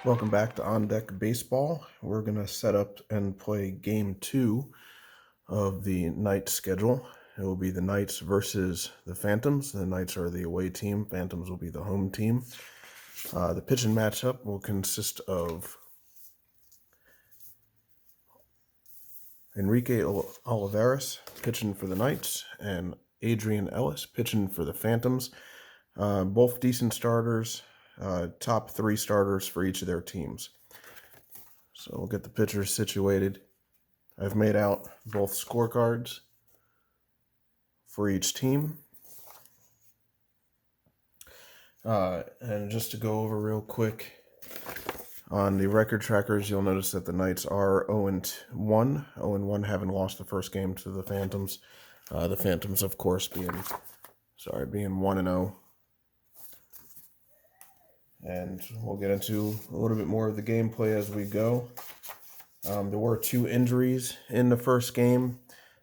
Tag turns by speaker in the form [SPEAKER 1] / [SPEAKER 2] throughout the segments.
[SPEAKER 1] Welcome back to On Deck Baseball. We're going to set up and play game 2 of the night schedule. It will be the Knights versus the Phantoms. The Knights are the away team. Phantoms will be the home team. The pitching matchup will consist of Enrique Olivares pitching for the Knights and Adrian Ellis pitching for the Phantoms. Both decent starters, top 3 starters for each of their teams. So we'll get the pitchers situated. I've made out both scorecards for each team. And just to go over real quick, on the record trackers, you'll notice that the Knights are 0-1. 0-1, having lost the first game to the Phantoms. The Phantoms, of course, being 1-0. And we'll get into a little bit more of the gameplay as we go. There were 2 injuries in the first game.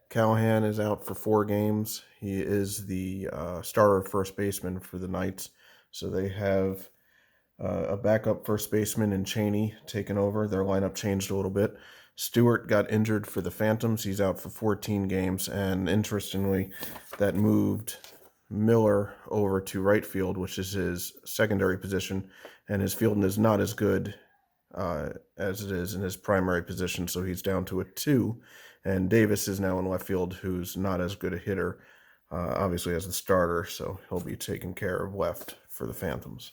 [SPEAKER 1] Callahan is out for 4 games. He is the starter first baseman for the Knights. So they have a backup first baseman in Cheney taking over. Their lineup changed a little bit. Stewart got injured for the Phantoms. He's out for 14 games. And interestingly, that moved Miller over to right field, which is his secondary position. And his fielding is not as good as it is in his primary position, so he's down to a 2. And Davis is now in left field, who's not as good a hitter, obviously, as the starter, so he'll be taking care of left for the Phantoms.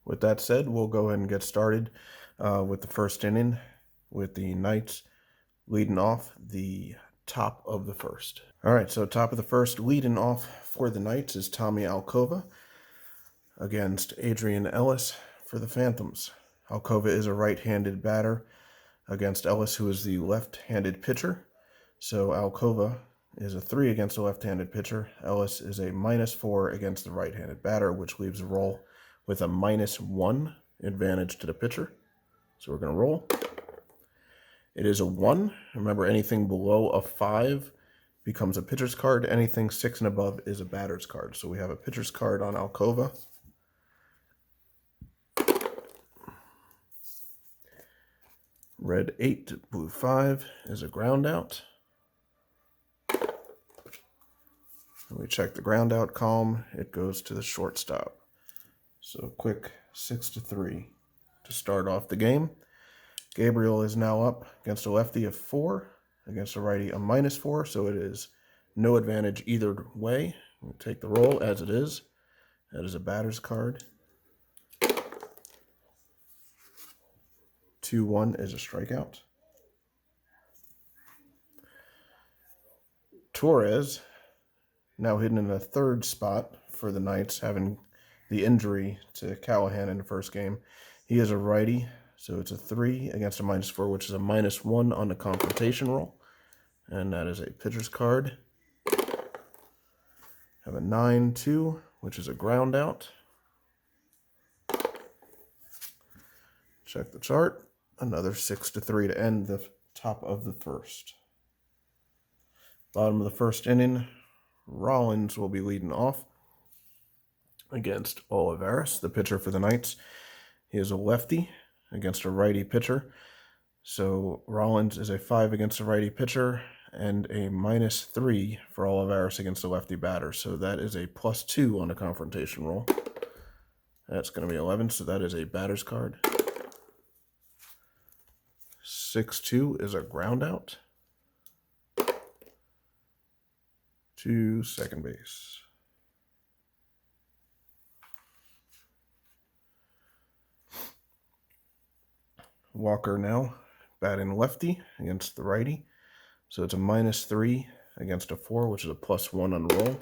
[SPEAKER 1] With that said, we'll go ahead and get started with the first inning, with the Knights leading off the top of the first. All right, so top of the first, leading off for the Knights is Tommy Alcova against Adrian Ellis for the Phantoms. Alcova is a right-handed batter against Ellis, who is the left-handed pitcher. So Alcova is a 3 against a left-handed pitcher. Ellis is a -4 against the right-handed batter, which leaves a roll with a -1 advantage to the pitcher. So we're going to roll. It is a 1. Remember, anything below a 5 becomes a pitcher's card. Anything 6 and above is a batter's card. So we have a pitcher's card on Alcova. Red 8, blue 5 is a ground out. When we check the ground out column, it goes to the shortstop. So quick 6-3 to start off the game. Gabriel is now up against a lefty of 4, against a righty a -4, so it is no advantage either way. We'll take the roll as it is. That is a batter's card. 2-1 is a strikeout. Torres, now hidden in the 3rd spot for the Knights, having the injury to Callahan in the first game. He is a righty, so it's a 3 against a -4, which is a -1 on the confrontation roll. And that is a pitcher's card. Have a 9-2, which is a ground out. Check the chart. Another 6-3 to end the top of the first. Bottom of the first inning, Rollins will be leading off against Olivares, the pitcher for the Knights. He is a lefty against a righty pitcher. So Rollins is a 5 against a righty pitcher and a -3 for Olivares against a lefty batter. So that is a +2 on the confrontation roll. That's going to be 11, so that is a batter's card. 6-2 is a ground out to second base. Walker now batting lefty against the righty. So it's a -3 against a 4, which is a +1 on the roll.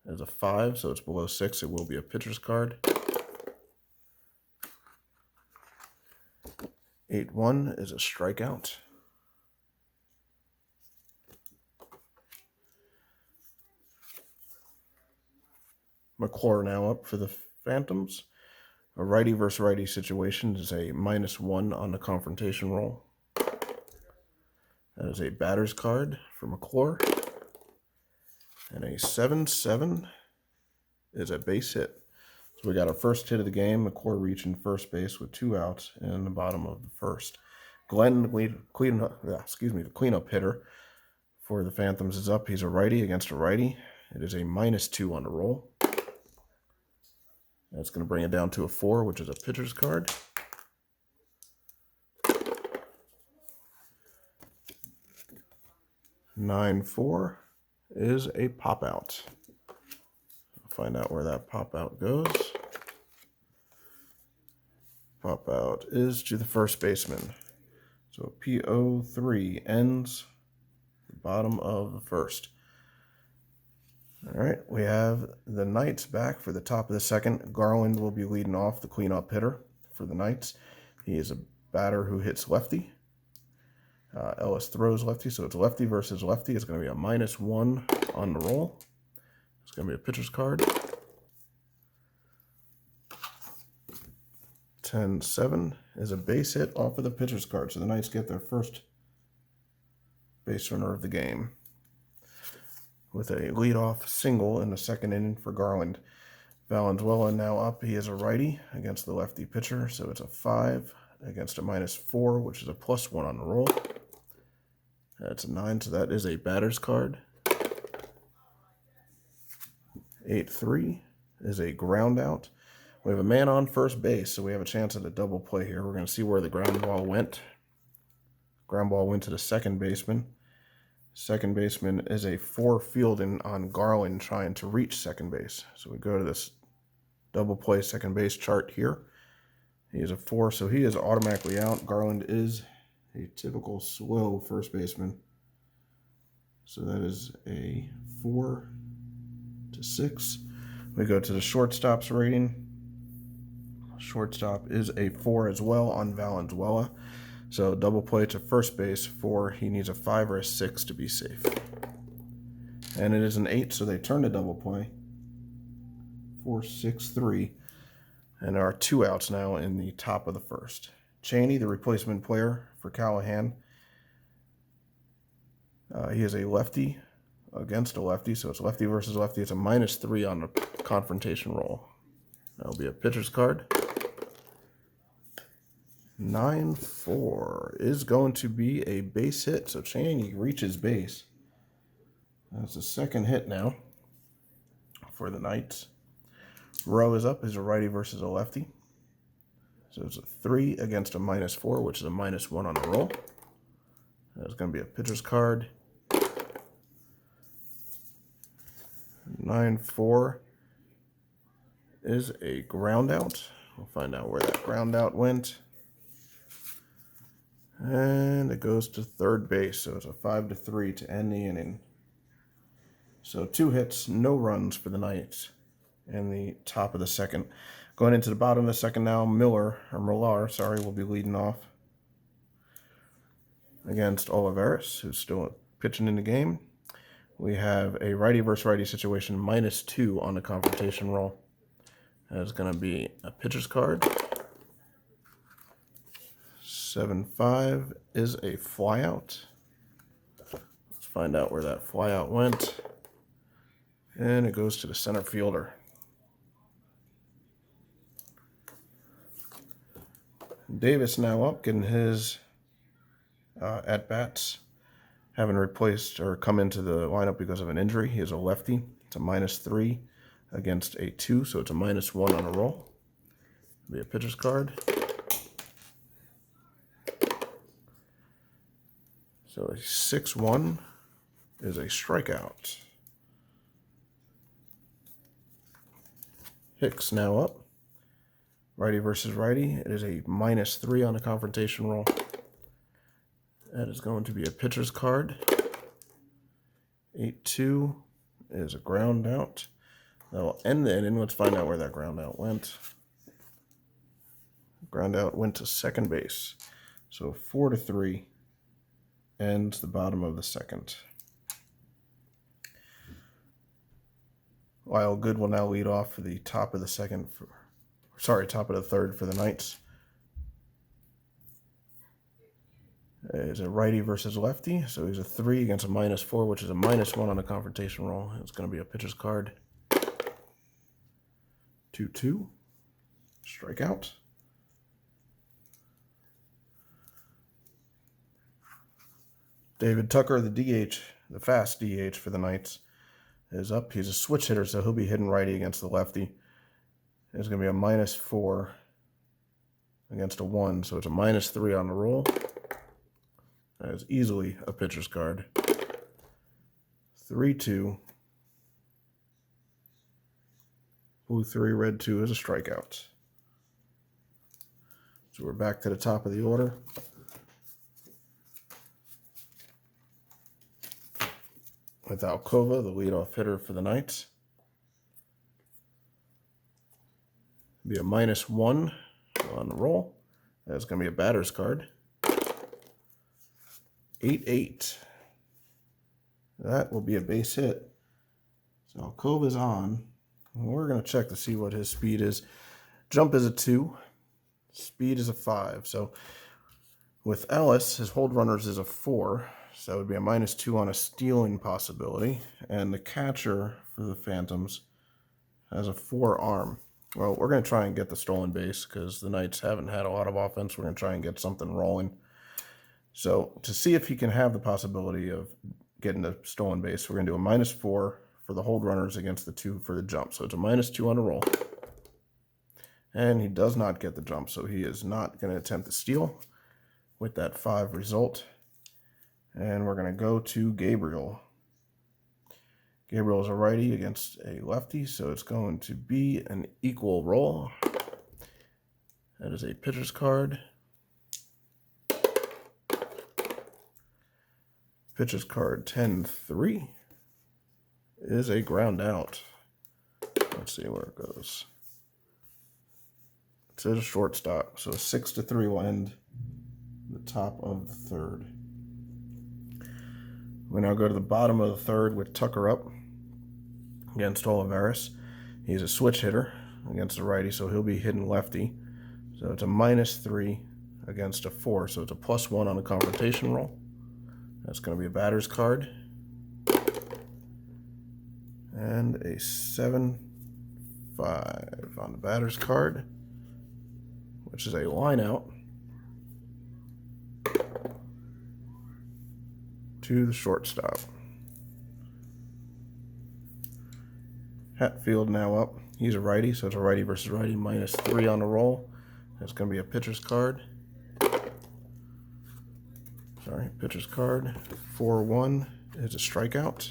[SPEAKER 1] There's a 5, so it's below 6. It will be a pitcher's card. 8-1 is a strikeout. McClure now up for the Phantoms. A righty versus righty situation is a -1 on the confrontation roll. That is a batter's card for McClure. And a 7-7 is a base hit. So we got our first hit of the game, McCoy reaching first base with 2 outs in the bottom of the first. Glenn, the cleanup hitter for the Phantoms, is up. He's a righty against a righty. It is a -2 on the roll. That's going to bring it down to a 4, which is a pitcher's card. (9-4) is a pop out. Find out where that pop out goes. Pop out is to the first baseman. So PO3 ends the bottom of the first. All right, we have the Knights back for the top of the second. Garland will be leading off, the cleanup hitter for the Knights. He is a batter who hits lefty. Ellis throws lefty, so it's lefty versus lefty. It's going to be a -1 on the roll. It's going to be a pitcher's card. 10-7 is a base hit off of the pitcher's card. So the Knights get their first base runner of the game with a leadoff single in the second inning for Garland. Valenzuela now up. He is a righty against the lefty pitcher, so it's a 5 against a -4, which is a +1 on the roll. That's a 9, so that is a batter's card. 8-3 is a ground out. We have a man on first base, so we have a chance at a double play here. We're going to see where the ground ball went. Ground ball went to the second baseman. Second baseman is a 4 fielding on Garland trying to reach second base. So we go to this double play second base chart here. He is a 4, so he is automatically out. Garland is a typical slow first baseman. So that is a 4-6. We go to the shortstop's rating. Shortstop is a 4 as well on Valenzuela. So double play to first base, 4. He needs a 5 or a 6 to be safe. And it is an 8, so they turn to double play. 4-6-3. And there are 2 outs now in the top of the first. Cheney, the replacement player for Callahan. He is a lefty against a lefty, so it's lefty versus lefty. It's a -3 on the confrontation roll. That'll be a pitcher's card. 9-4 is going to be a base hit, so Cheney reaches base. That's the second hit now for the Knights. Rowe is up, is a righty versus a lefty. So it's a 3 against a -4, which is a -1 on the roll. That's going to be a pitcher's card. 9-4 is a ground out. We'll find out where that ground out went. And it goes to third base, so it's a 5-3 to end the inning. So 2 hits, no runs for the Knights in the top of the second. Going into the bottom of the second now, Millar will be leading off against Olivares, who's still pitching in the game. We have a righty versus righty situation, -2 on the confrontation roll. That's going to be a pitcher's card. 7-5 is a flyout. Let's find out where that flyout went. And it goes to the center fielder. Davis now up, getting his at-bats. Having replaced or come into the lineup because of an injury. He is a lefty. It's a -3 against a 2, so it's a -1 on a roll. It'll be a pitcher's card. So a 6-1 is a strikeout. Hicks now up. Righty versus righty. It is a -3 on the confrontation roll. That is going to be a pitcher's card. 8-2 is a ground out. That will end the inning. Let's find out where that ground out went. Ground out went to second base. So 4-3 ends the bottom of the second. Lyle Good will now lead off for the top of the top of the third for the Knights. Is a righty versus lefty, so he's a 3 against a -4, which is a -1 on the confrontation roll. It's going to be a pitcher's card. 2-2. Strikeout. David Tucker, the DH, the fast DH for the Knights, is up. He's a switch hitter, so he'll be hitting righty against the lefty. It's going to be a -4 against a 1, so it's a -3 on the roll. That is easily a pitcher's card. 3-2. Blue 3, red 2 is a strikeout. So we're back to the top of the order. With Alcova, the leadoff hitter for the Knights. Be a -1 on the roll. That's going to be a batter's card. 8-8. That will be a base hit. So Alcova's on. We're going to check to see what his speed is. Jump is a 2. Speed is a 5. So with Ellis, his hold runners is a 4. So that would be a -2 on a stealing possibility. And the catcher for the Phantoms has a 4 arm. Well, we're going to try and get the stolen base because the Knights haven't had a lot of offense. We're going to try and get something rolling. So to see if he can have the possibility of getting the stolen base, we're going to do a -4 for the hold runners against the 2 for the jump. So it's a -2 on the roll. And he does not get the jump, so he is not going to attempt to steal with that 5 result. And we're going to go to Gabriel. Gabriel is a righty against a lefty, so it's going to be an equal roll. That is a pitcher's card. Pitcher's card 10-3 is a ground out. Let's see where it goes. It says a shortstop, so a 6-3 will end the top of the third. We now go to the bottom of the third with Tucker up against Olivares. He's a switch hitter against the righty, so he'll be hitting lefty. So it's a -3 against a 4, so it's a +1 on the confrontation roll. That's going to be a batter's card. And a 7-5 on the batter's card, which is a line out to the shortstop. Hatfield now up. He's a righty, so it's a righty versus righty, -3 on the roll. That's going to be a pitcher's card. Sorry, pitcher's card. 4-1 is a strikeout.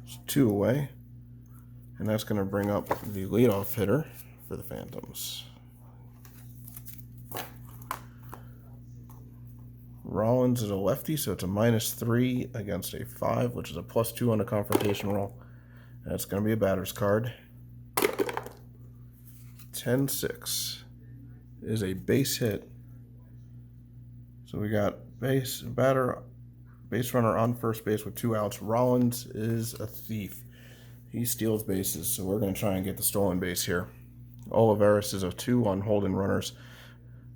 [SPEAKER 1] It's 2 away. And that's going to bring up the leadoff hitter for the Phantoms. Rollins is a lefty, so it's a -3 against a 5, which is a +2 on the confrontation roll. That's going to be a batter's card. 10-6 is a base hit. So we got base runner on first base with 2 outs. Rollins is a thief. He steals bases, so we're going to try and get the stolen base here. Olivares is a 2 on holding runners.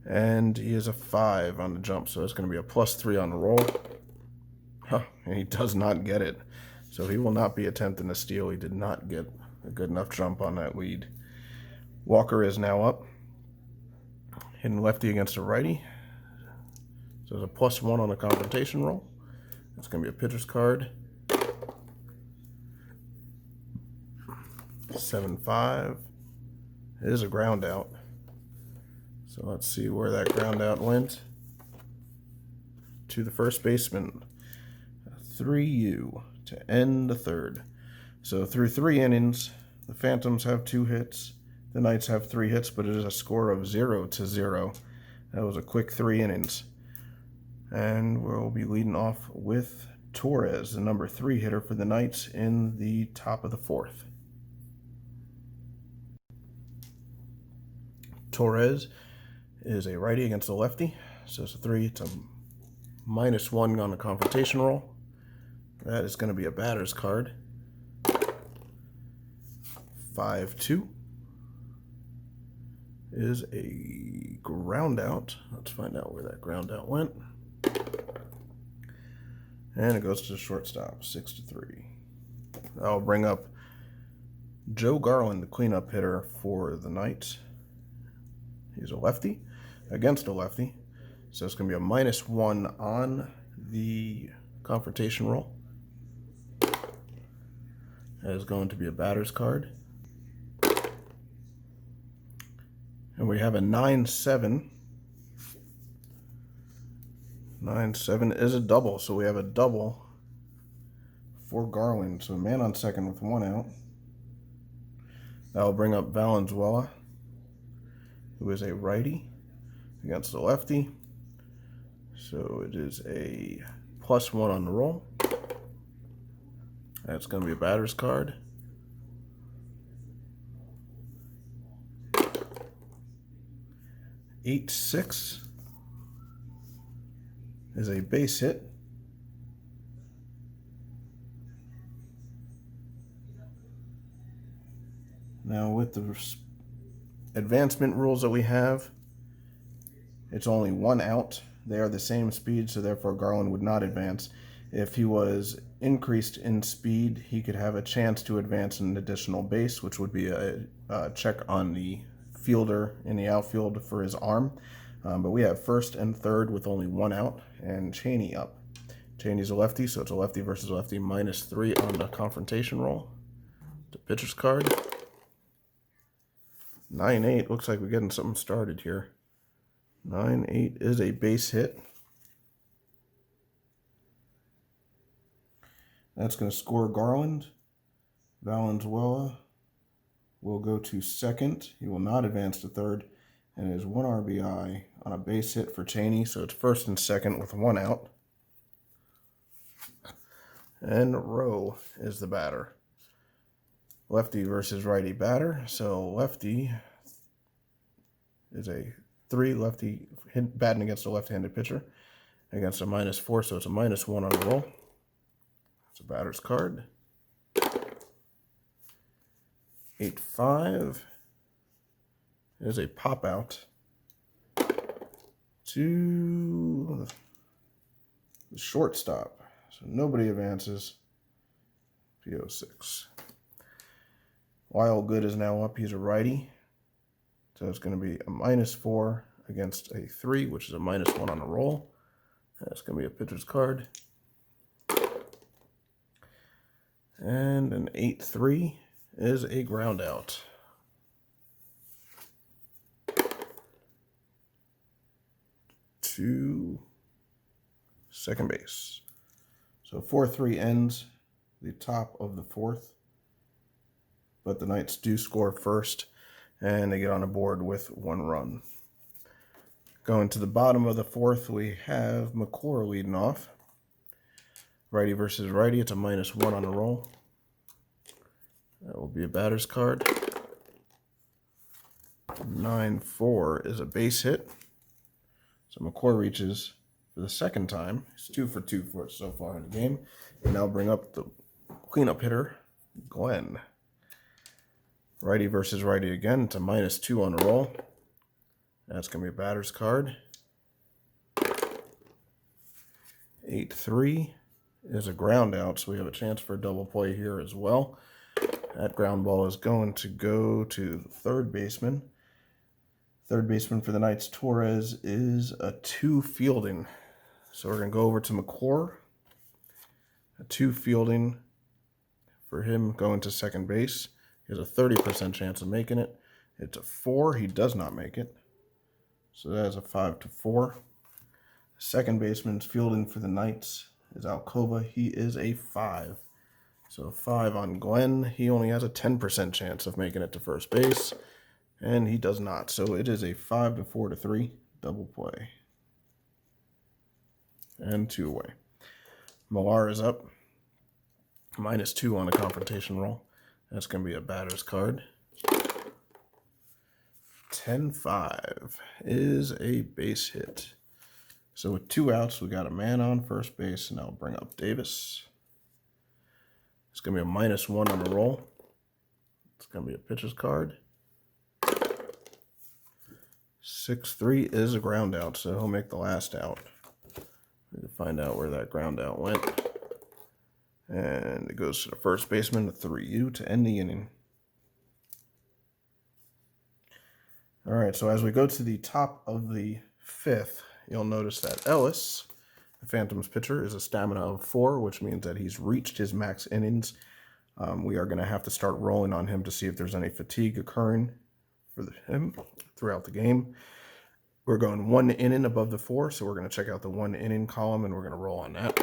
[SPEAKER 1] And he is a 5 on the jump, so it's going to be a +3 on the roll. And he does not get it. So he will not be attempting to steal. He did not get a good enough jump on that lead. Walker is now up. Hitting lefty against a righty. So it's a +1 on the confrontation roll. It's going to be a pitcher's card. 7-5 is a ground out. So let's see where that ground out went. To the first baseman. 3-U to end the third. So through 3 innings, the Phantoms have 2 hits. The Knights have 3 hits, but it is a score of 0-0. That was a quick 3 innings. And we'll be leading off with Torres, the number 3 hitter for the Knights in the top of the 4th. Torres is a righty against a lefty. So it's a 3. It's a -1 on the confrontation roll. That is going to be a batter's card. 5-2 is a ground out. Let's find out where that ground out went. And it goes to the shortstop, 6-3. That'll bring up Joe Garland, the cleanup hitter for the Knights. He's a lefty against a lefty. So it's going to be a -1 on the confrontation roll. That is going to be a batter's card. And we have a 9-7. 9-7 is a double, so we have a double for Garland. So a man on second with 1 out. That'll bring up Valenzuela, who is a righty against a lefty. So it is a +1 on the roll. That's going to be a batter's card. (8-6) is a base hit. Now with the advancement rules that we have, it's only 1 out. They are the same speed, so therefore Garland would not advance. If he was increased in speed, he could have a chance to advance an additional base, which would be a check on the fielder in the outfield for his arm. But we have first and third with only 1 out, and Cheney up. Cheney's a lefty, so it's a lefty versus lefty, -3 on the confrontation roll. The pitcher's card. 9-8, looks like we're getting something started here. 9-8 is a base hit. That's going to score Garland. Valenzuela will go to second. He will not advance to third. And it is 1 RBI on a base hit for Cheney. So it's first and second with 1 out. And Rowe is the batter. Lefty versus righty batter. So lefty is a 3, lefty batting against a left-handed pitcher against a -4, so it's a -1 on the roll. It's a batter's card. 8-5 is a pop out to the shortstop. So nobody advances. PO6. Wildgood is now up. He's a righty. So it's going to be a -4 against a 3, which is a -1 on the roll. That's going to be a pitcher's card. And an 8-3 is a ground out. To second base. So 4-3 ends the top of the 4th. But the Knights do score first, and they get on the board with 1 run. Going to the bottom of the 4th, we have McClure leading off. Righty versus righty, it's a -1 on the roll. That will be a batter's card. 9-4 is a base hit. So McClure reaches for the second time. He's 2 for 2 for it so far in the game. And now bring up the cleanup hitter, Glenn. Righty versus righty again. It's a -2 on the roll. That's going to be a batter's card. 8-3 is a ground out, so we have a chance for a double play here as well. That ground ball is going to go to the third baseman. Third baseman for the Knights, Torres, is a 2 fielding. So we're going to go over to McClure. A 2 fielding for him going to second base. He has a 30% chance of making it. It's a 4. He does not make it. So that is a 5-4. Second baseman's fielding for the Knights is Alcoba. He is a 5. So 5 on Glenn. He only has a 10% chance of making it to first base. And he does not. So it is a 5-4-3 double play. And 2 away. Millar is up. -2 on a confrontation roll. That's going to be a batter's card. 10-5 is a base hit. So with 2 outs, we got a man on first base, and I'll bring up Davis. It's going to be a -1 on the roll. It's going to be a pitcher's card. 6-3 is a ground out, so he'll make the last out. We need to find out where that ground out went. And it goes to the first baseman, a 3-2 to end the inning. right, so as we go to the top of the fifth, you'll notice that Ellis, the Phantoms pitcher, is a stamina of 4, which means that he's reached his max innings. We are going to have to start rolling on him to see if there's any fatigue occurring for him throughout the game. We're going 1 inning above the 4, so we're going to check out the 1 inning column, and we're going to roll on that.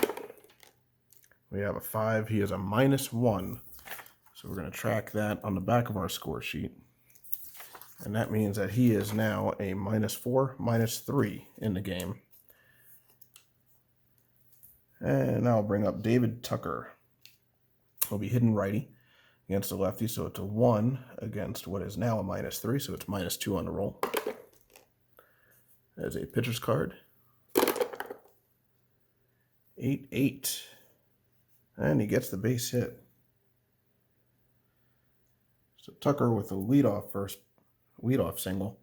[SPEAKER 1] We have a 5. He is a -1, so we're going to track that on the back of our score sheet. And that means that he is now a -4, -3 in the game. And now I'll bring up David Tucker. He'll be hitting righty against the lefty, so it's a 1 against what is now a -3, so it's -2 on the roll. As a pitcher's card. 8-8. And he gets the base hit. So Tucker with a leadoff single.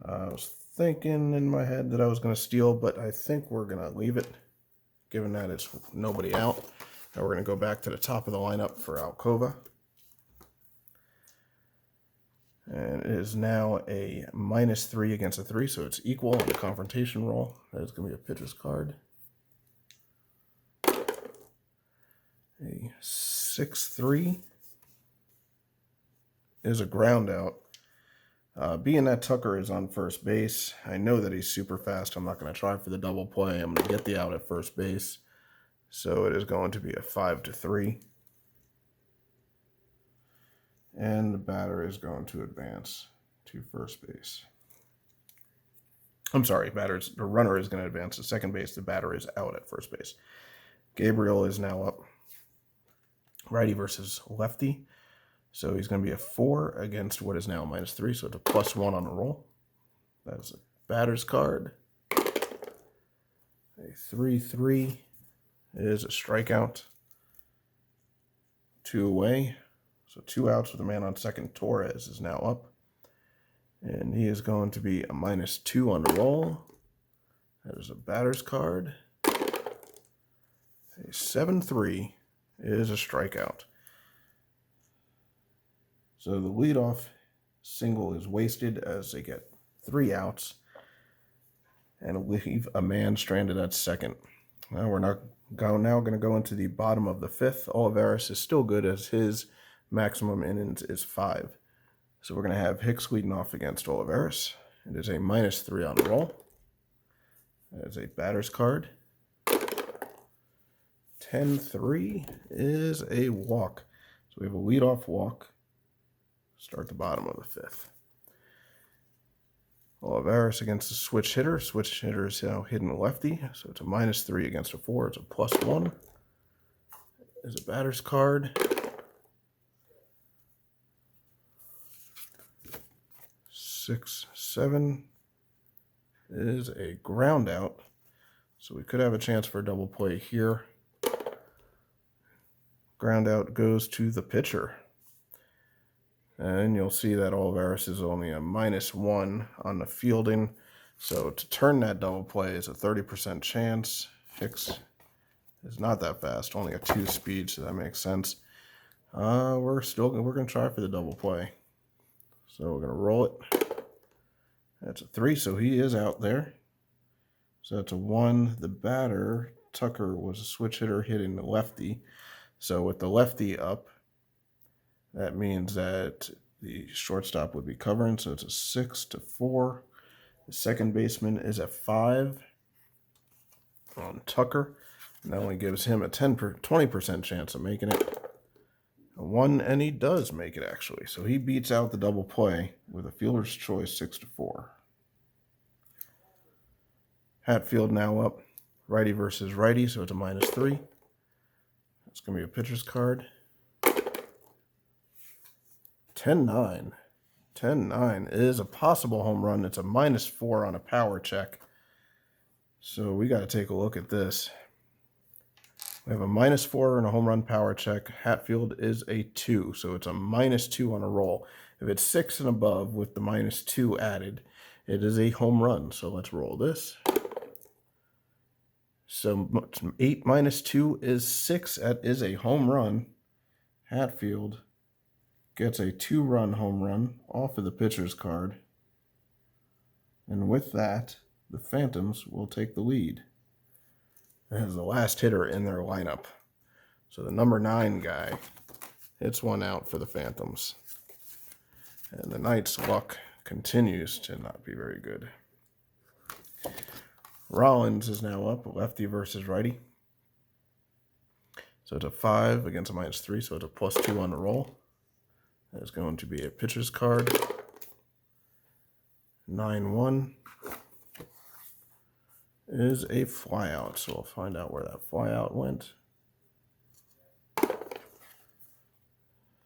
[SPEAKER 1] I was thinking in my head that I was going to steal, but I think we're going to leave it, given that it's nobody out. Now we're going to go back to the top of the lineup for Alcova. And it is now a -3 against a 3, so it's equal on the confrontation roll. That is going to be a pitcher's card. A 6-3 is a ground out. Being that Tucker is on first base, I know that he's super fast. I'm not going to try for the double play. I'm going to get the out at first base. So it is going to be a 5-3. And the batter is going to advance to first base. I'm sorry, the runner is going to advance to second base. The batter is out at first base. Gabriel is now up. Righty versus lefty. So he's going to be a 4 against what is now a -3, so it's a +1 on the roll. That's a batter's card. A 3-3 is a strikeout. 2 away. So 2 outs with a man on second. Torres is now up. And he is going to be a -2 on the roll. That is a batter's card. A 7-3 is a strikeout. So the leadoff single is wasted as they get 3 outs and leave a man stranded at second. Now we're now going to go into the bottom of the 5th. Olivares is still good as his maximum innings is 5. So we're going to have Hicks leading off against Olivares. It is a -3 on the roll. That is a batter's card. 10-3 is a walk. So we have a leadoff walk. Start the bottom of the 5th. Olivares against the switch hitter. Switch hitter is now hitting lefty. So it's a -3 against a 4. It's a +1. There's a batter's card. 6-7 is a ground out. So we could have a chance for a double play here. Ground out goes to the pitcher. And you'll see that Olivares is only a -1 on the fielding. So to turn that double play is a 30% chance. Hicks is not that fast, only a 2 speed, so that makes sense. We're going to try for the double play. So we're going to roll it. That's a 3, so he is out there. So that's a 1. The batter, Tucker, was a switch hitter hitting the lefty. So with the lefty up, that means that the shortstop would be covering, so it's a 6-4. The second baseman is a 5 on Tucker. And that only gives him a 20% chance of making it. A 1, and he does make it, actually. So he beats out the double play with a fielder's choice, 6-4. Hatfield now up. Righty versus righty, so it's a -3. It's going to be a pitcher's card. 10-9. 10-9 is a possible home run. It's a -4 on a power check. So we got to take a look at this. We have a -4 and a home run power check. Hatfield is a 2, so it's a -2 on a roll. If it's 6 and above with the -2 added, it is a home run. So let's roll this. So 8 -2 is 6. That is a home run. Hatfield gets a 2-run home run off of the pitcher's card. And with that, the Phantoms will take the lead as the last hitter in their lineup. So the number 9 guy hits one out for the Phantoms. And the Knights' luck continues to not be very good. Rollins is now up, lefty versus righty. So it's a 5 against a -3, so it's a +2 on the roll. There's going to be a pitcher's card. 9-1 is a flyout, so we'll find out where that flyout went.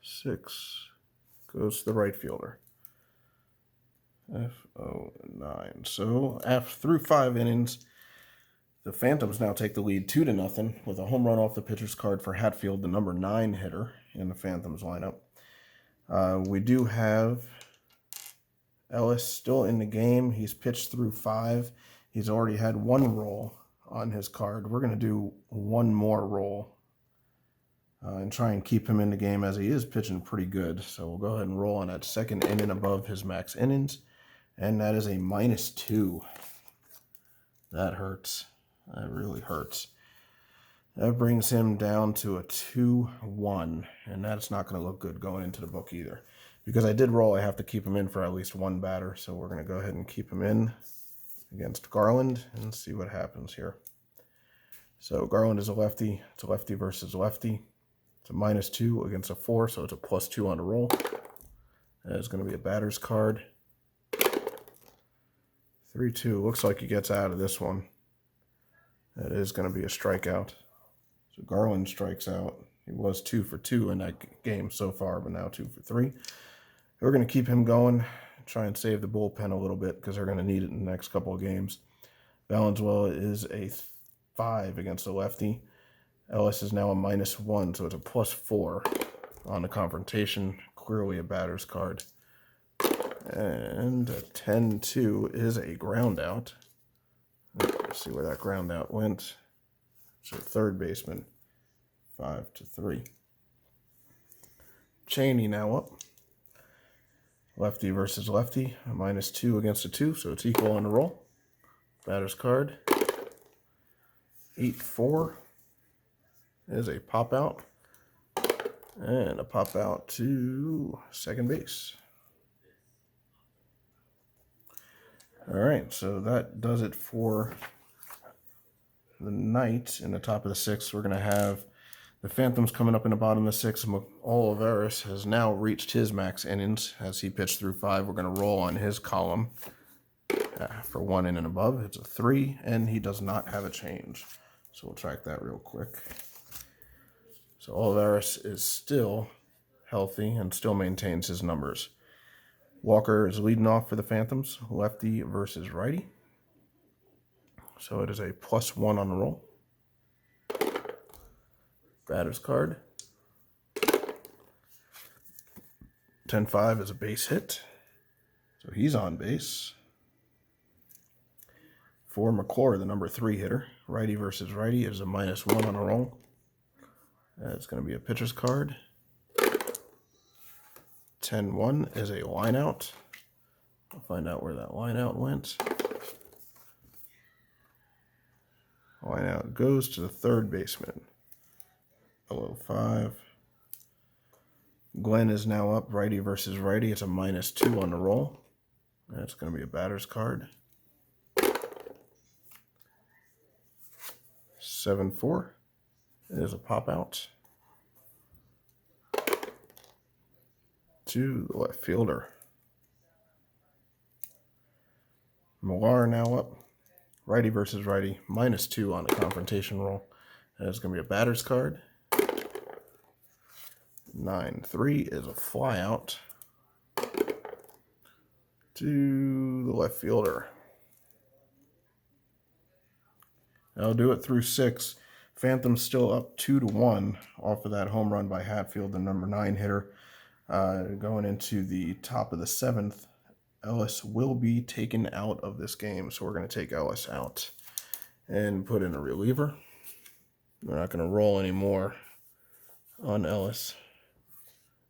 [SPEAKER 1] 6 goes to the right fielder. F09. So through 5 innings, the Phantoms now take the lead 2-0 with a home run off the pitcher's card for Hatfield, the number 9 hitter in the Phantoms lineup. We do have Ellis still in the game. He's pitched through 5. He's already had 1 roll on his card. We're going to do 1 more roll and try and keep him in the game as he is pitching pretty good. So we'll go ahead and roll on that second inning above his max innings. And that is a -2. That hurts. That really hurts. That brings him down to a 2-1. And that's not going to look good going into the book either. Because I did roll, I have to keep him in for at least 1 batter. So we're going to go ahead and keep him in against Garland and see what happens here. So Garland is a lefty. It's a lefty versus lefty. It's a -2 against a 4, so it's a +2 on the roll. That is going to be a batter's card. 3-2. Looks like he gets out of this one. That is going to be a strikeout. So Garland strikes out. He was 2 for 2 in that game so far, but now 2 for 3. We're going to keep him going, try and save the bullpen a little bit because they're going to need it in the next couple of games. Valenzuela is a 5 against the lefty. Ellis is now a -1, so it's a +4 on the confrontation. Clearly a batter's card. And a 10-2 is a ground out. Let's see where that ground out went. So third baseman, 5-3. Cheney now up. Lefty versus lefty, a -2 against a 2, so it's equal on the roll. Batter's card. 8-4 is a pop out. And a pop out to second base. All right, so that does it for the Knights in the top of the 6th. We're going to have the Phantoms coming up in the bottom of the 6th. Olivares has now reached his max innings as he pitched through 5. We're going to roll on his column for 1 inning above. It's a 3, and he does not have a change. So we'll track that real quick. So Olivares is still healthy and still maintains his numbers. Walker is leading off for the Phantoms, lefty versus righty. So it is a +1 on the roll. Batter's card. 10-5 is a base hit. So he's on base. For McClure, the number 3 hitter, righty versus righty, is a -1 on the roll. That's going to be a pitcher's card. 10-1 is a line out. I'll find out where that line out went. Line out goes to the third baseman. 0-5. Glenn is now up, righty versus righty. It's a -2 on the roll. That's going to be a batter's card. 7-4 is a pop out to the left fielder. Millar now up, righty versus righty, -2 on the confrontation roll. That's going to be a batter's card. 9-3 is a flyout to the left fielder. That'll do it through 6. Phantom's still up 2-1 off of that home run by Hatfield, the number 9 hitter. Going into the top of the 7th, Ellis will be taken out of this game. So we're going to take Ellis out and put in a reliever. We're not going to roll anymore on Ellis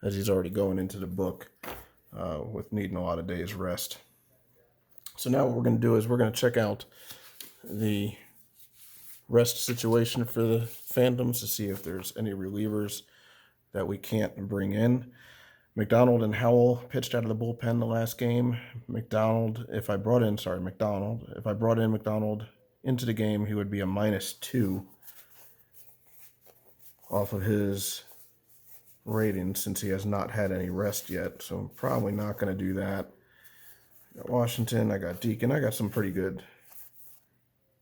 [SPEAKER 1] as he's already going into the book with needing a lot of days rest. So now what we're going to do is we're going to check out the rest situation for the Phantoms to see if there's any relievers that we can't bring in. McDonald and Howell pitched out of the bullpen the last game. McDonald, if I brought in McDonald into the game, he would be a -2 off of his rating since he has not had any rest yet. So I'm probably not going to do that. I got Washington, I got Deacon, I got some pretty good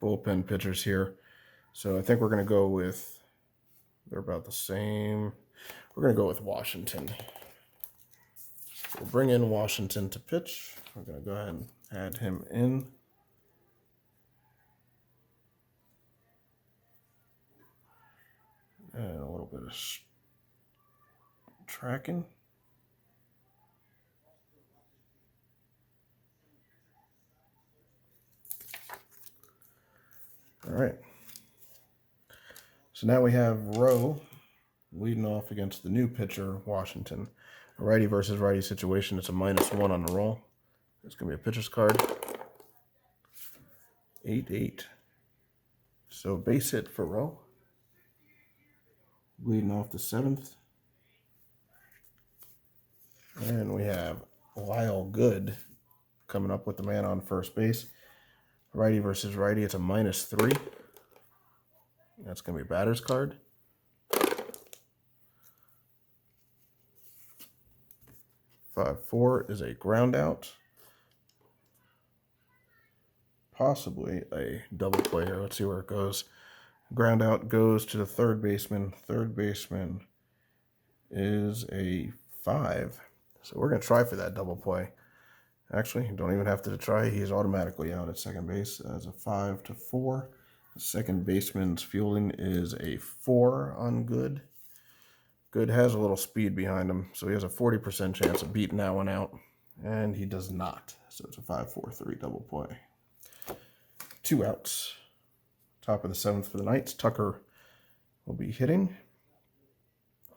[SPEAKER 1] bullpen pitchers here. So I think we're going to go with, they're about the same. We're going to go with Washington. We'll bring in Washington to pitch. We're going to go ahead and add him in. And a little bit of tracking. All right. So now we have Rowe leading off against the new pitcher, Washington. A righty versus righty situation. It's a -1 on the roll. It's going to be a pitcher's card. 8-8. So base hit for Rowe. Leading off the 7th. And we have Lyle Good coming up with the man on first base. Righty versus righty. It's a -3. That's going to be a batter's card. 5-4 is a ground out. Possibly a double play here. Let's see where it goes. Ground out goes to the third baseman. Third baseman is a 5. So we're going to try for that double play. Actually, you don't even have to try. He's automatically out at second base as a 5-4. The second baseman's fielding is a 4 on Good. Good has a little speed behind him, so he has a 40% chance of beating that one out. And he does not. So it's a 5-4-3 double play. 2 outs. Top of the 7th for the Knights. Tucker will be hitting.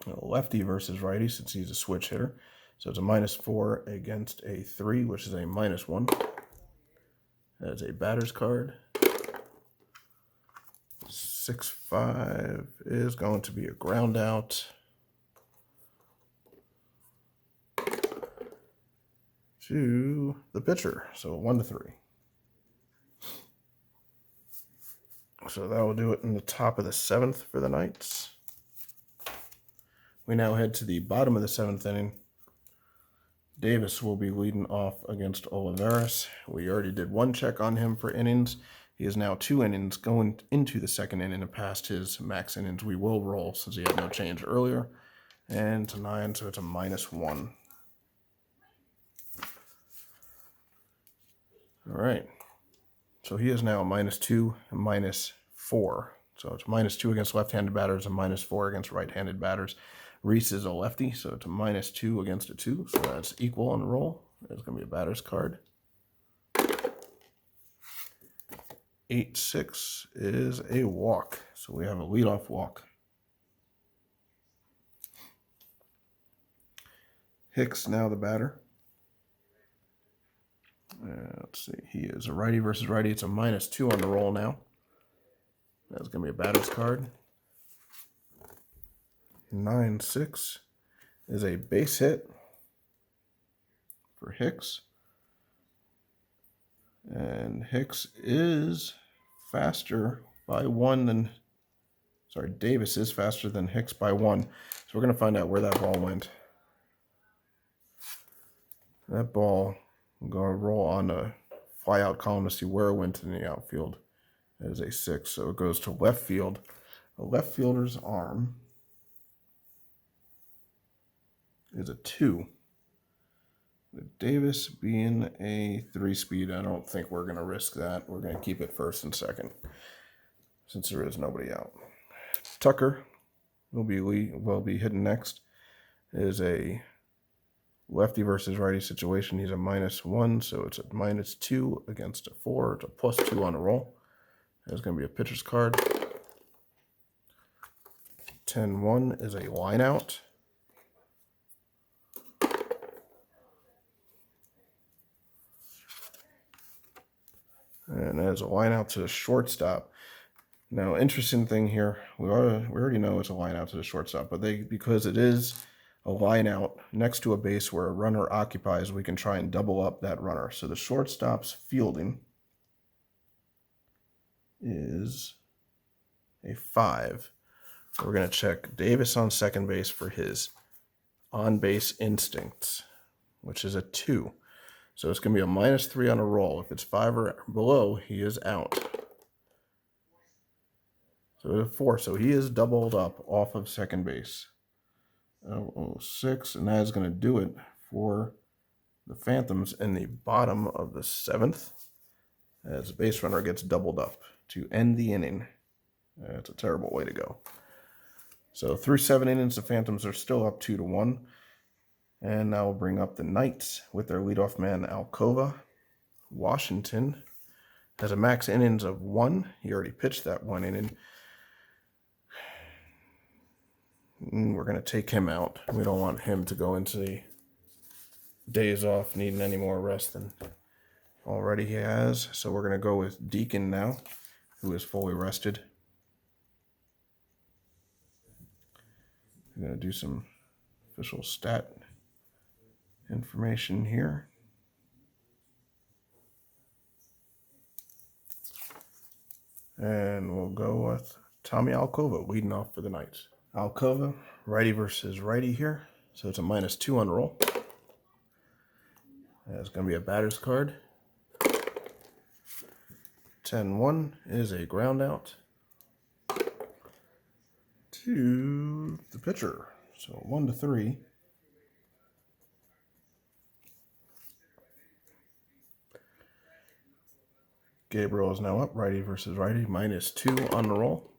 [SPEAKER 1] A lefty versus righty since he's a switch hitter. So it's a -4 against a 3, which is a -1. That's a batter's card. 6-5 is going to be a ground out to the pitcher. So 1-3. So that will do it in the top of the 7th for the Knights. We now head to the bottom of the 7th inning. Davis will be leading off against Olivares. We already did 1 check on him for innings. He is now 2 innings going into the 2nd inning and past his max innings. We will roll since he had no change earlier. And to 9, so it's a -1. All right. So he is now a -2 and -4. So it's -2 against left-handed batters and -4 against right-handed batters. Reese is a lefty, so it's a -2 against a 2. So that's equal on the roll. There's going to be a batter's card. 8-6 is a walk. So we have a leadoff walk. Hicks now the batter. Let's see. He is a righty versus righty. It's a -2 on the roll now. That's going to be a batter's card. 9-6 is a base hit for Hicks. And Hicks is faster by 1 than, Davis is faster than Hicks by 1. So we're going to find out where that ball went. That ball, I'm going to roll on the fly-out column to see where it went in the outfield. That is a 6, so it goes to left field. A left fielder's arm is a 2. With Davis being a 3-speed, I don't think we're going to risk that. We're going to keep it first and second since there is nobody out. Tucker will be hitting next. It is a lefty versus righty situation. He's a -1, so it's a -2 against a 4. It's a +2 on a roll. There's going to be a pitcher's card. 10-1 is a line out. And that is a line out to the shortstop. Now, interesting thing here, we already know it's a line out to the shortstop, but because it is a line out next to a base where a runner occupies, we can try and double up that runner. So the shortstop's fielding is a 5. We're going to check Davis on second base for his on-base instincts, which is a 2. So it's going to be a -3 on a roll. If it's 5 or below, he is out. So it's a 4. So he is doubled up off of second base. 006, and that is going to do it for the Phantoms in the bottom of the 7th, as the base runner gets doubled up to end the inning. It's a terrible way to go. So through 7 innings, the Phantoms are still up 2-1. And now we'll bring up the Knights with their leadoff man, Alcova. Washington has a max innings of 1. He already pitched that 1 inning. We're going to take him out. We don't want him to go into the days off needing any more rest than already he has. So we're going to go with Deacon now, who is fully rested. I'm going to do some official stat information here. And we'll go with Tommy Alcova leading off for the Knights. Alcova, righty versus righty here. So it's a -2 on the roll. That's going to be a batter's card. 10-1 is a ground out to the pitcher. So 1-3. Gabriel is now up, righty versus righty, -2 on the roll.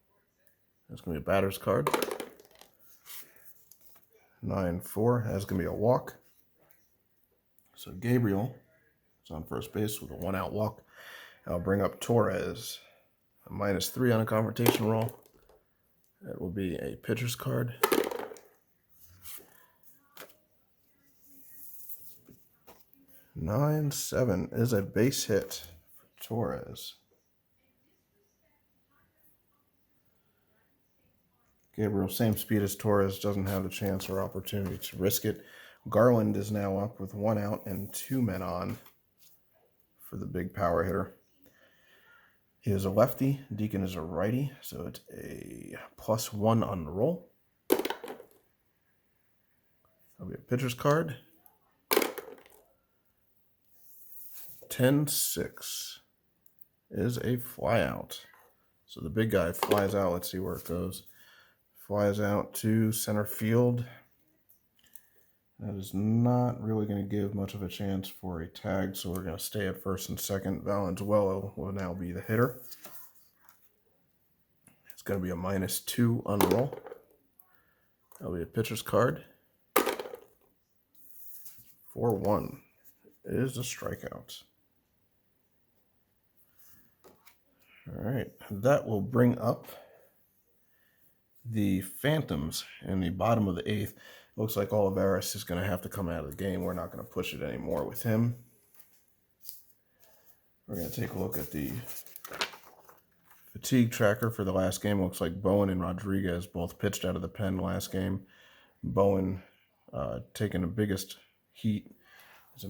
[SPEAKER 1] That's going to be a batter's card. 9-4, that's going to be a walk. So Gabriel is on first base with a 1-out walk. I'll bring up Torres, a -3 on a confrontation roll. That will be a pitcher's card. 9-7 is a base hit for Torres. Gabriel, same speed as Torres, doesn't have a chance or opportunity to risk it. Garland is now up with 1 out and 2 men on for the big power hitter. He is a lefty. Deacon is a righty, so it's a +1 on the roll. That'll be a pitcher's card. 10-6 is a flyout. So the big guy flies out. Let's see where it goes. Flies out to center field. That is not really going to give much of a chance for a tag, so we're going to stay at first and second. Valenzuela will now be the hitter. It's going to be a -2 on the roll. That'll be a pitcher's card. 4-1 is a strikeout. All right, that will bring up the Phantoms in the bottom of the 8th. Looks like Olivares is going to have to come out of the game. We're not going to push it anymore with him. We're going to take a look at the fatigue tracker for the last game. Looks like Bowen and Rodriguez both pitched out of the pen last game. Bowen taking the biggest heat is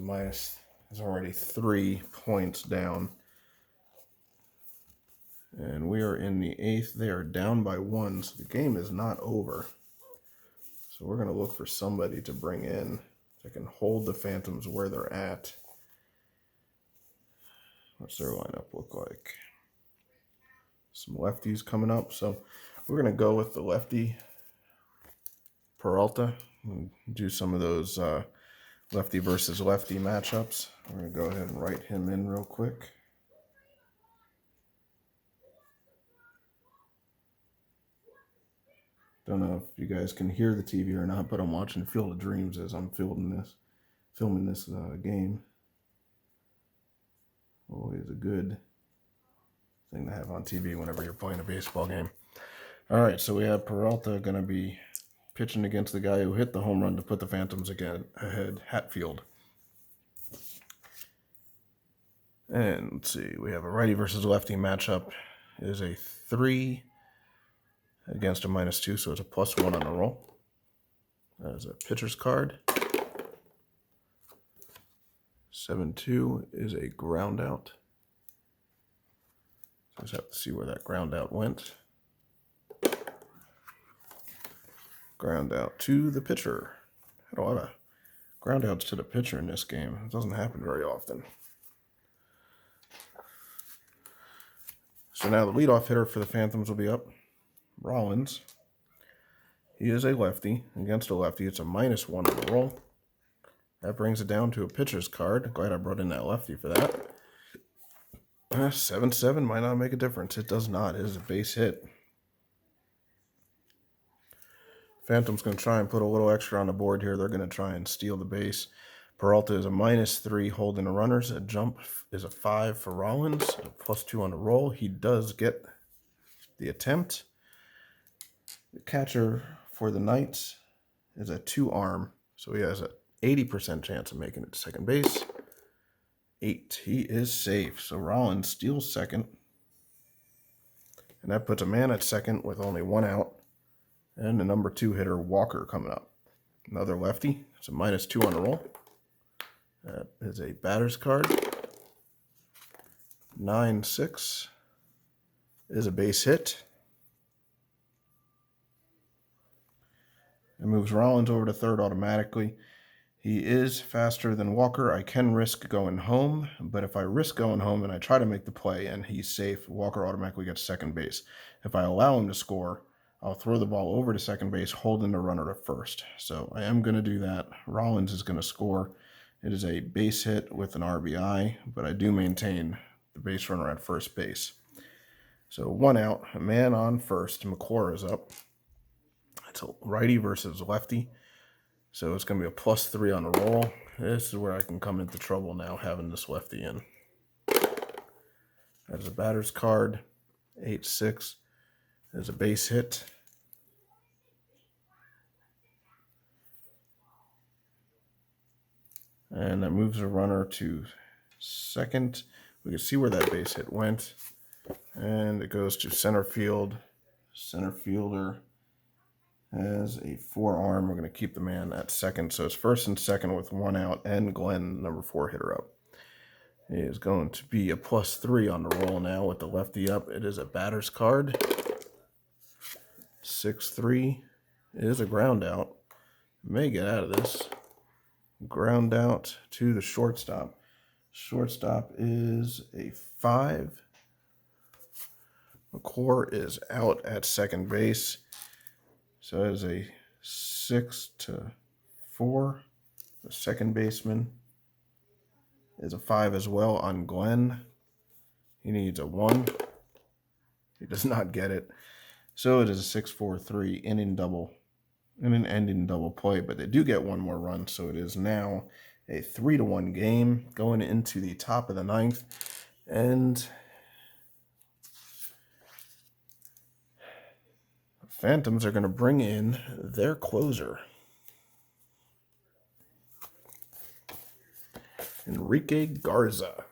[SPEAKER 1] already 3 points down. And we are in the 8th. They are down by 1, so the game is not over. So we're going to look for somebody to bring in that can hold the Phantoms where they're at. What's their lineup look like? Some lefties coming up. So we're going to go with the lefty Peralta and do some of those lefty versus lefty matchups. We're going to go ahead and write him in real quick. Don't know if you guys can hear the TV or not, but I'm watching Field of Dreams as I'm filming this game. Always a good thing to have on TV whenever you're playing a baseball game. All right, so we have Peralta going to be pitching against the guy who hit the home run to put the Phantoms ahead, Hatfield. And let's see, we have a righty versus lefty matchup. It is a 3 against a -2, so it's a +1 on the roll. That is a pitcher's card. 7-2 is a ground out. So just have to see where that ground out went. Ground out to the pitcher. Had a lot of ground outs to the pitcher in this game. It doesn't happen very often. So now the leadoff hitter for the Phantoms will be up. Rollins. He is a lefty. Against a lefty, it's a -1 on the roll. That brings it down to a pitcher's card. Glad I brought in that lefty for that. 7-7 might not make a difference. It does not. It is a base hit. Phantom's going to try and put a little extra on the board here. They're going to try and steal the base. Peralta is a -3 holding the runners. A jump is a 5 for Rollins. A +2 on the roll. He does get the attempt. The catcher for the Knights is a 2-arm. So he has an 80% chance of making it to second base. 8. He is safe. So Rollins steals second. And that puts a man at second with only 1 out. And the number 2 hitter, Walker, coming up. Another lefty. It's a -2 on the roll. That is a batter's card. 9-6 is a base hit. It moves Rollins over to third automatically. He is faster than Walker. I can risk going home, but if I risk going home and I try to make the play and he's safe, Walker automatically gets second base. If I allow him to score, I'll throw the ball over to second base, holding the runner to first. So I am going to do that. Rollins is going to score. It is a base hit with an RBI, but I do maintain the base runner at first base. So 1 out, a man on first. McClure is up. It's a righty versus lefty. So it's going to be a +3 on the roll. This is where I can come into trouble now, having this lefty in. That is a batter's card. 8-6 is a base hit. And that moves a runner to second. We can see where that base hit went. And it goes to center field. Center fielder has a 4-arm. We're going to keep the man at second. So it's first and second with 1 out, and Glenn, number 4 hitter, up. It is going to be a +3 on the roll now with the lefty up. It is a batter's card. 6-3 is a ground out. May get out of this. Ground out to the shortstop. Shortstop is a 5. McClure is out at second base. So it is a 6-4. The second baseman is a 5 as well on Glenn. He needs a 1. He does not get it. So it is a 6-4-3 inning double. In an ending double play, but they do get 1 more run, so it is now a 3-1 game going into the top of the 9th, and the Phantoms are going to bring in their closer, Enrique Garza.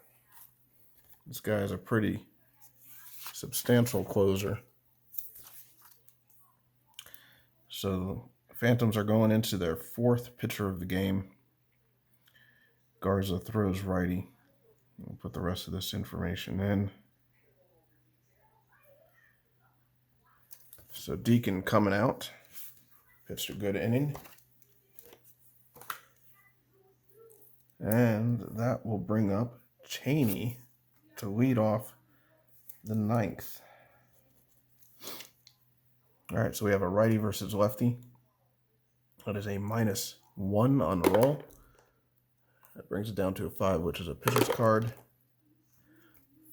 [SPEAKER 1] This guy is a pretty substantial closer. So Phantoms are going into their 4th pitcher of the game. Garza throws righty. We'll put the rest of this information in. So Deacon coming out. Pitched a good inning. And that will bring up Cheney to lead off the 9th. All right, so we have a righty versus lefty. That is a -1 on the roll. That brings it down to a 5, which is a pitcher's card.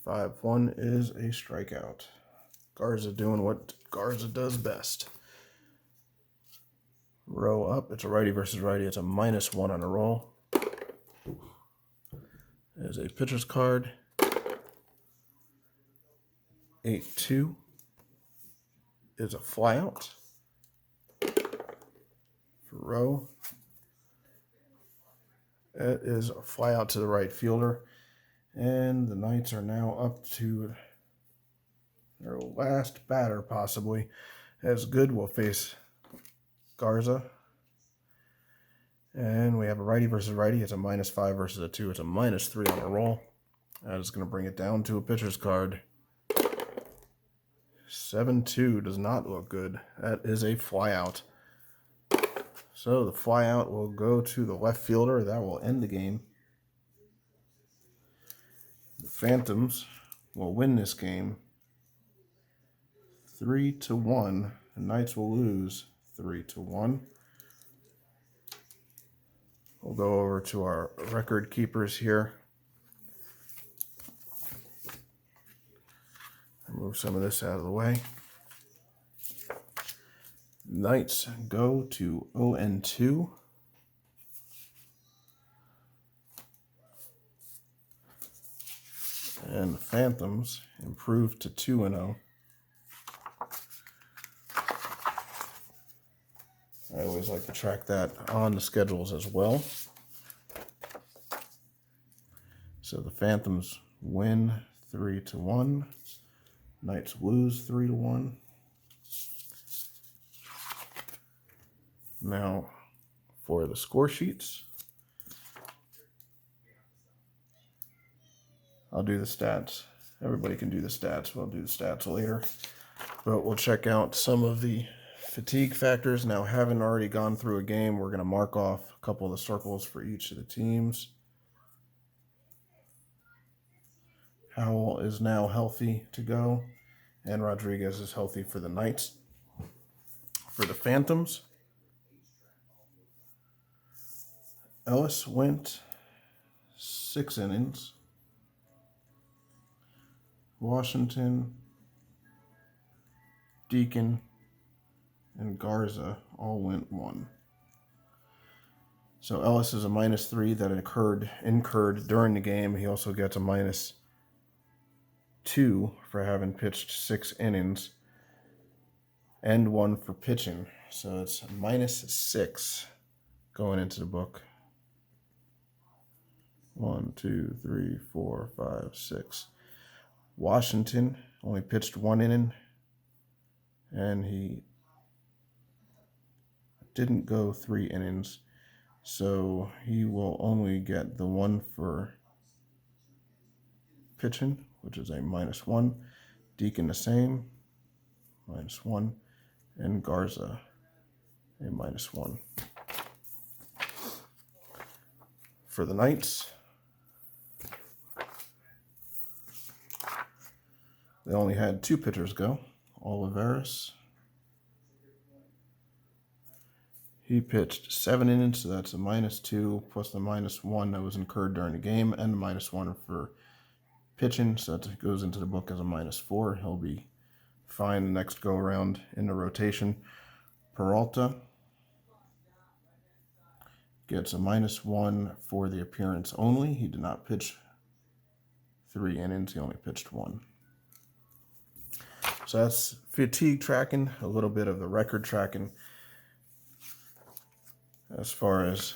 [SPEAKER 1] 5-1 is a strikeout. Garza doing what Garza does best. Row up. It's a righty versus righty. It's a -1 on the roll. There's a pitcher's card. 8-2 is a flyout. For row. It is a fly out to the right fielder. And the Knights are now up to their last batter, possibly. As Good will face Garza. And we have a righty versus righty. It's a -5 versus a 2. It's a -3 on a roll. That is going to bring it down to a pitcher's card. 7-2 does not look good. That is a flyout. So the flyout will go to the left fielder. That will end the game. The Phantoms will win this game 3-1. The Knights will lose 3-1. We'll go over to our record keepers here. Move some of this out of the way. Knights go to 0-2. And the Phantoms improve to 2-0. I always like to track that on the schedules as well. So the Phantoms win 3-1. Knights lose 3-1. Now for the score sheets. I'll do the stats. Everybody can do the stats. We'll do the stats later. But we'll check out some of the fatigue factors. Now, having already gone through a game, we're going to mark off a couple of the circles for each of the teams. Howell is now healthy to go, and Rodriguez is healthy for the Knights. For the Phantoms, Ellis went 6 innings. Washington, Deacon, and Garza all went 1. So Ellis is a -3 that incurred during the game. He also gets a -2 for having pitched 6 innings and 1 for pitching. So it's -6 going into the book. 1, 2, 3, 4, 5, 6. Washington only pitched 1 inning, and he didn't go 3 innings, so he will only get the 1 for pitching, which is a -1. Deacon the same, -1, and Garza a -1. For the Knights, they only had 2 pitchers go. Olivares, he pitched 7 innings, so that's a -2 plus the -1 that was incurred during the game, and the -1 for pitching, so that goes into the book as a -4. He'll be fine the next go around in the rotation. Peralta gets a -1 for the appearance only. He did not pitch 3 innings, he only pitched 1. So that's fatigue tracking, a little bit of the record tracking. As far as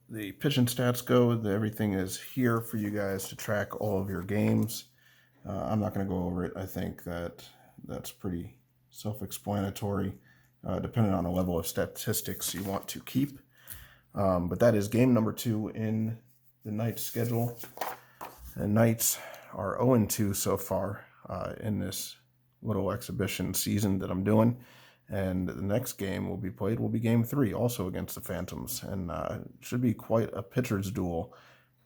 [SPEAKER 1] the pitching stats go, everything is here for you guys to track all of your games. I'm not going to go over it. I think that's pretty self-explanatory, depending on the level of statistics you want to keep. But that is game number 2 in the Knights schedule. The Knights are 0-2 so far in this little exhibition season that I'm doing. And the next game will be game 3, also against the Phantoms. And should be quite a pitcher's duel,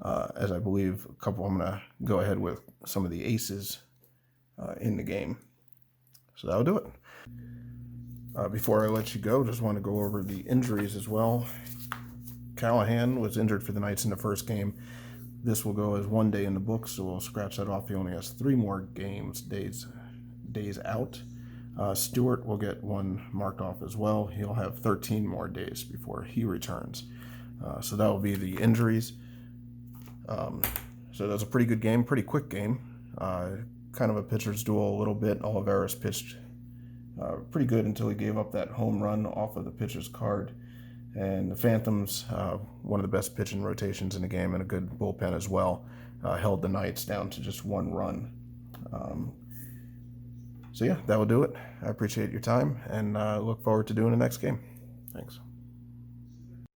[SPEAKER 1] as I believe I'm going to go ahead with some of the aces in the game. So that'll do it. Before I let you go, just want to go over the injuries as well. Callahan was injured for the Knights in the first game. This will go as 1 day in the book, so we'll scratch that off. He only has 3 more days out. Stewart will get 1 marked off as well. He'll have 13 more days before he returns. So that will be the injuries. So that's a pretty good game, pretty quick game. Kind of a pitcher's duel a little bit. Olivares pitched pretty good until he gave up that home run off of the pitcher's card. And the Phantoms, one of the best pitching rotations in the game and a good bullpen as well. held the Knights down to just one run. So yeah, that will do it. I appreciate your time, and look forward to doing the next game. Thanks.